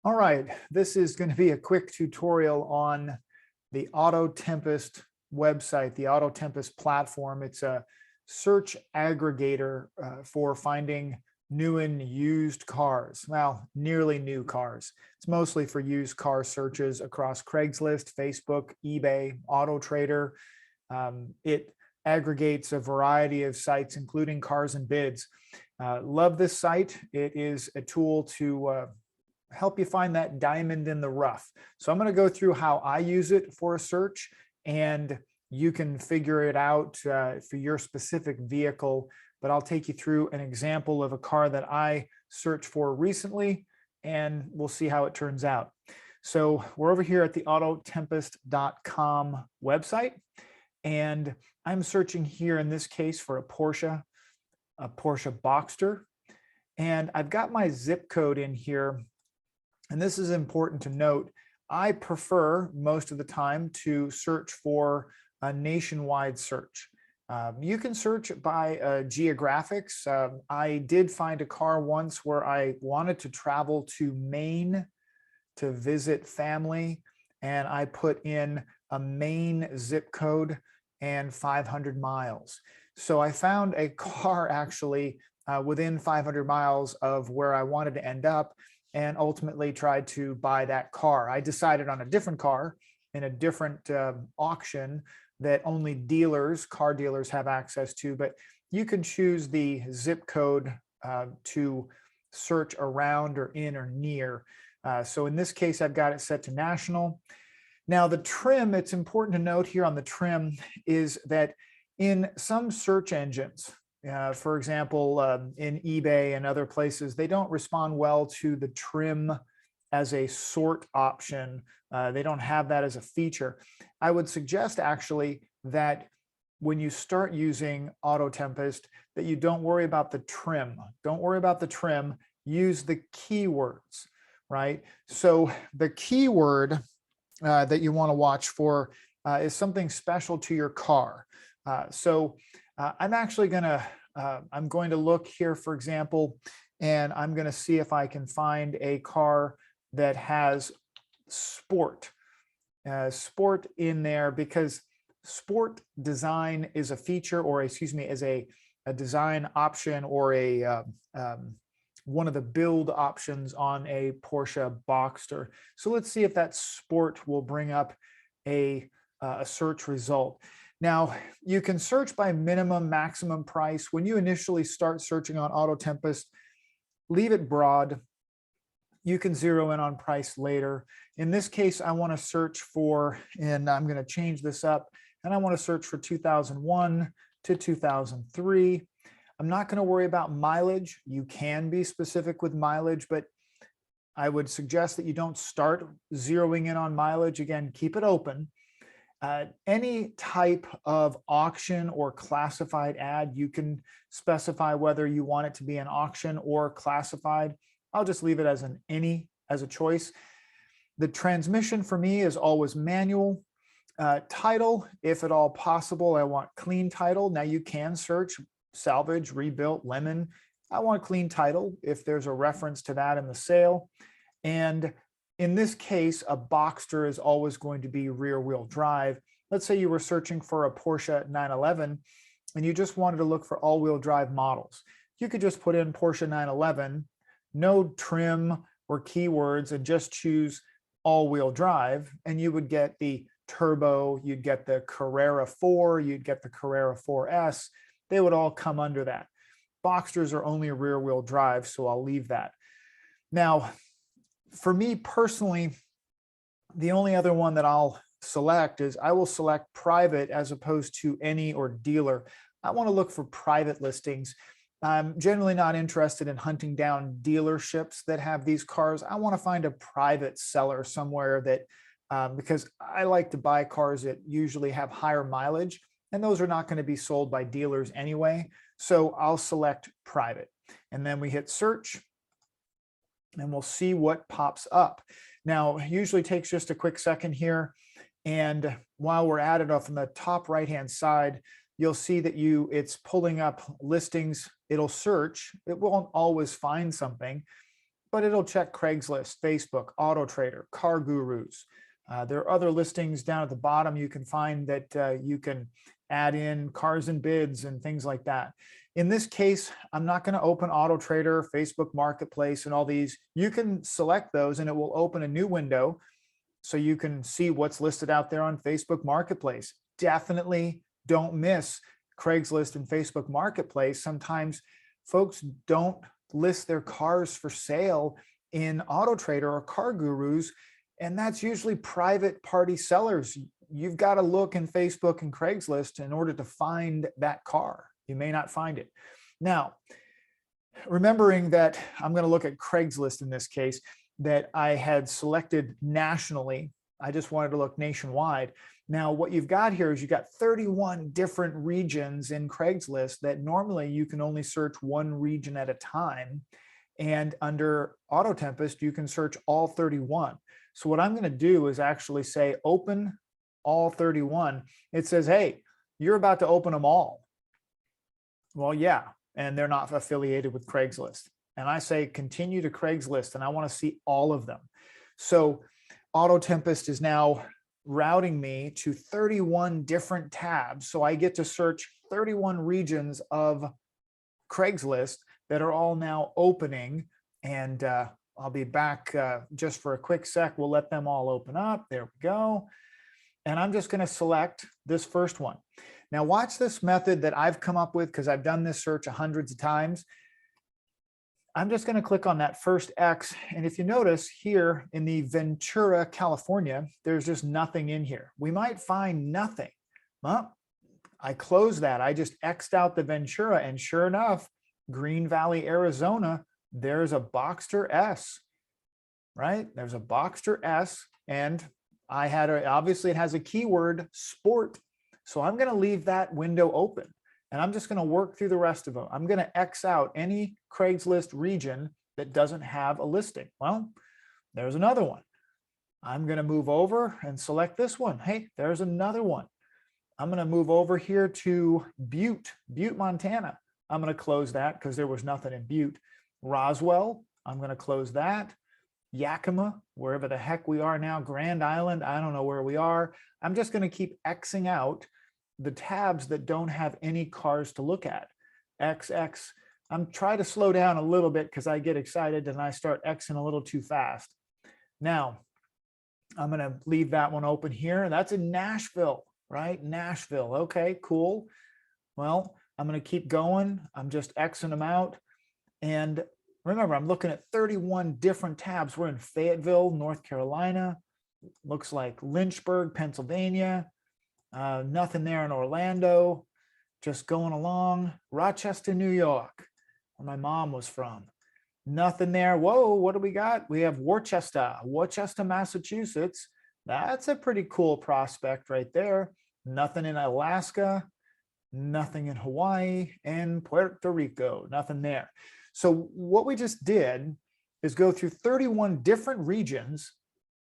All right, this is going to be a quick tutorial on the AutoTempest website, the AutoTempest platform. It's a search aggregator for finding new and used cars. Well, nearly new cars. It's mostly for used car searches across Craigslist, Facebook, eBay, AutoTrader. It aggregates a variety of sites, including cars and bids. Love this site. It is a tool to help you find that diamond in the rough. So I'm going to go through how I use it for a search, and you can figure it out for your specific vehicle. But I'll take you through an example of a car that I searched for recently, and we'll see how it turns out. So we're over here at the autotempest.com website, and I'm searching here in this case for a Porsche Boxster, and I've got my zip code in here. And this is important to note. I prefer most of the time to search for a nationwide search. You can search by geographics. I did find a car once where I wanted to travel to Maine to visit family, and I put in a Maine zip code and 500 miles. So I found a car actually within 500 miles of where I wanted to end up, and ultimately tried to buy that car. I decided on a different car in a different auction that only car dealers have access to, but you can choose the zip code to search around or in or near. So in this case, I've got it set to national. Now the trim, it's important to note here on the trim is that in some search engines, for example, in eBay and other places, they don't respond well to the trim as a sort option. They don't have that as a feature. I would suggest actually that when you start using AutoTempest, that you don't worry about the trim. Don't worry about the trim. Use the keywords, right? So the keyword that you want to watch for is something special to your car. I'm actually I'm going to look here, for example, and I'm going to see if I can find a car that has sport in there, because sport design is a feature, or excuse me, is a design option, or a one of the build options on a Porsche Boxster. So let's see if that sport will bring up a search result. Now, you can search by minimum, maximum price. When you initially start searching on AutoTempest, leave it broad. You can zero in on price later. In this case, I want to search for, and I'm going to change this up, and I want to search for 2001 to 2003. I'm not going to worry about mileage. You can be specific with mileage, but I would suggest that you don't start zeroing in on mileage. Again, keep it open. Any type of auction or classified ad, you can specify whether you want it to be an auction or classified. I'll just leave it as as a choice. The transmission for me is always manual. Title, if at all possible, I want clean title. Now you can search salvage, rebuilt, lemon. I want clean title if there's a reference to that in the sale. And in this case, a Boxster is always going to be rear wheel drive. Let's say you were searching for a Porsche 911 and you just wanted to look for all wheel drive models. You could just put in Porsche 911, no trim or keywords, and just choose all wheel drive, and you would get the turbo, you'd get the Carrera 4, you'd get the Carrera 4S. They would all come under that. Boxsters are only rear wheel drive, so I'll leave that. Now, for me personally, the only other one that I'll select is I will select private as opposed to any or dealer. I want to look for private listings. I'm generally not interested in hunting down dealerships that have these cars. I want to find a private seller somewhere that, because I like to buy cars that usually have higher mileage, and those are not going to be sold by dealers anyway. So I'll select private, and then we hit search, and we'll see what pops up. Now, it usually takes just a quick second here. And while we're at it, off on the top right-hand side, you'll see that it's pulling up listings. It'll search. It won't always find something. but it'll check Craigslist, Facebook, AutoTrader, Car Gurus. There are other listings down at the bottom you can find that you can add in cars and bids and things like that. In this case, I'm not going to open AutoTrader, Facebook Marketplace, and all these. You can select those and it will open a new window so you can see what's listed out there on Facebook Marketplace. Definitely don't miss Craigslist and Facebook Marketplace. Sometimes folks don't list their cars for sale in AutoTrader or Car Gurus, and that's usually private party sellers. You've got to look in Facebook and Craigslist in order to find that car. You may not find it. Now, remembering that I'm going to look at Craigslist in this case, that I had selected nationally. I just wanted to look nationwide. Now, what you've got here is you've got 31 different regions in Craigslist that normally you can only search one region at a time. And under AutoTempest, you can search all 31. So what I'm going to do is actually say open all 31. It says, hey, you're about to open them all. Well, yeah, and they're not affiliated with Craigslist. And I say continue to Craigslist, and I want to see all of them. So AutoTempest is now routing me to 31 different tabs. So I get to search 31 regions of Craigslist that are all now opening. And I'll be back just for a quick sec. We'll let them all open up. There we go. And I'm just going to select this first one. Now watch this method that I've come up with because I've done this search hundreds of times. I'm just going to click on that first X. And if you notice here in the Ventura, California, there's just nothing in here. We might find nothing. Well, I close that. I just X'd out the Ventura, and sure enough, Green Valley, Arizona, there's a Boxster S, right? There's a Boxster S, and I had obviously it has a keyword sport. So I'm going to leave that window open. And I'm just going to work through the rest of them. I'm going to X out any Craigslist region that doesn't have a listing. Well, there's another one. I'm going to move over and select this one. Hey, there's another one. I'm going to move over here to Butte, Montana. I'm going to close that because there was nothing in Butte. Roswell, I'm going to close that. Yakima, wherever the heck we are now, Grand Island, I don't know where we are. I'm just going to keep Xing out the tabs that don't have any cars to look at. XX. I'm trying to slow down a little bit because I get excited and I start Xing a little too fast. Now, I'm going to leave that one open here. That's in Nashville, right? Nashville. Okay, cool. Well, I'm going to keep going. I'm just Xing them out. And remember, I'm looking at 31 different tabs. We're in Fayetteville, North Carolina. Looks like Lynchburg, Pennsylvania. Nothing there in Orlando. Just going along. Rochester, New York, where my mom was from. Nothing there. Whoa, what do we got? We have Worcester, Massachusetts. That's a pretty cool prospect right there. Nothing in Alaska. Nothing in Hawaii and Puerto Rico. Nothing there. So what we just did is go through 31 different regions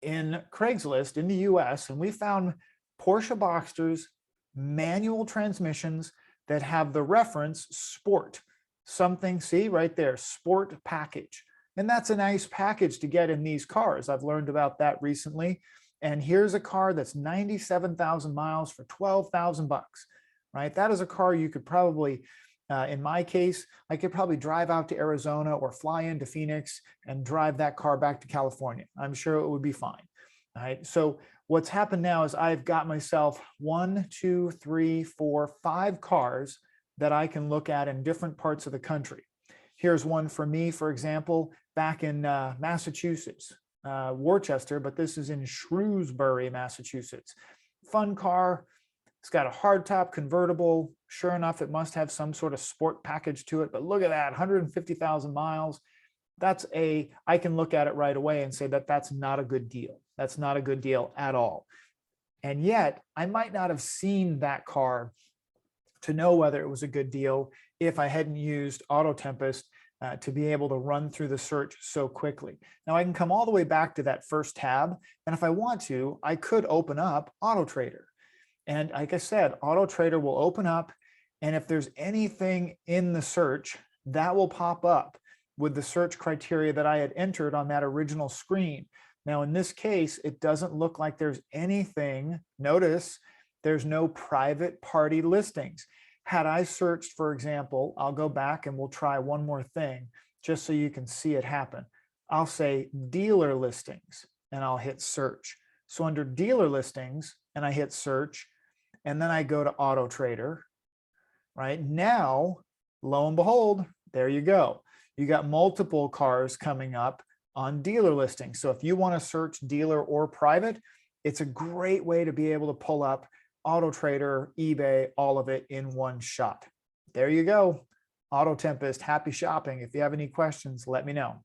in Craigslist in the US, and we found Porsche Boxsters, manual transmissions that have the reference sport. Something, see right there, sport package. And that's a nice package to get in these cars. I've learned about that recently. And here's a car that's 97,000 miles for 12,000 bucks, right? That is a car you could probably, in my case, I could probably drive out to Arizona or fly into Phoenix and drive that car back to California. I'm sure it would be fine. All right. So what's happened now is I've got myself 1, 2, 3, 4, 5 cars that I can look at in different parts of the country. Here's one for me, for example, back in Massachusetts, Worcester, but this is in Shrewsbury, Massachusetts. Fun car. It's got a hardtop convertible. Sure enough, it must have some sort of sport package to it, but look at that, 150,000 miles. I can look at it right away and say that that's not a good deal. That's not a good deal at all. And yet I might not have seen that car to know whether it was a good deal if I hadn't used AutoTempest to be able to run through the search so quickly. Now I can come all the way back to that first tab. And if I want to, I could open up AutoTrader. And like I said, AutoTrader will open up. And if there's anything in the search, that will pop up. with the search criteria that I had entered on that original screen. Now, in this case, it doesn't look like there's anything. Notice there's no private party listings. Had I searched, for example, I'll go back and we'll try one more thing just so you can see it happen. I'll say dealer listings and I'll hit search. So under dealer listings and I hit search and then I go to Auto Trader, right? Now, lo and behold, there you go. You got multiple cars coming up on dealer listings. So if you want to search dealer or private, it's a great way to be able to pull up Auto Trader, eBay, all of it in one shot. There you go. AutoTempest, happy shopping. If you have any questions, let me know.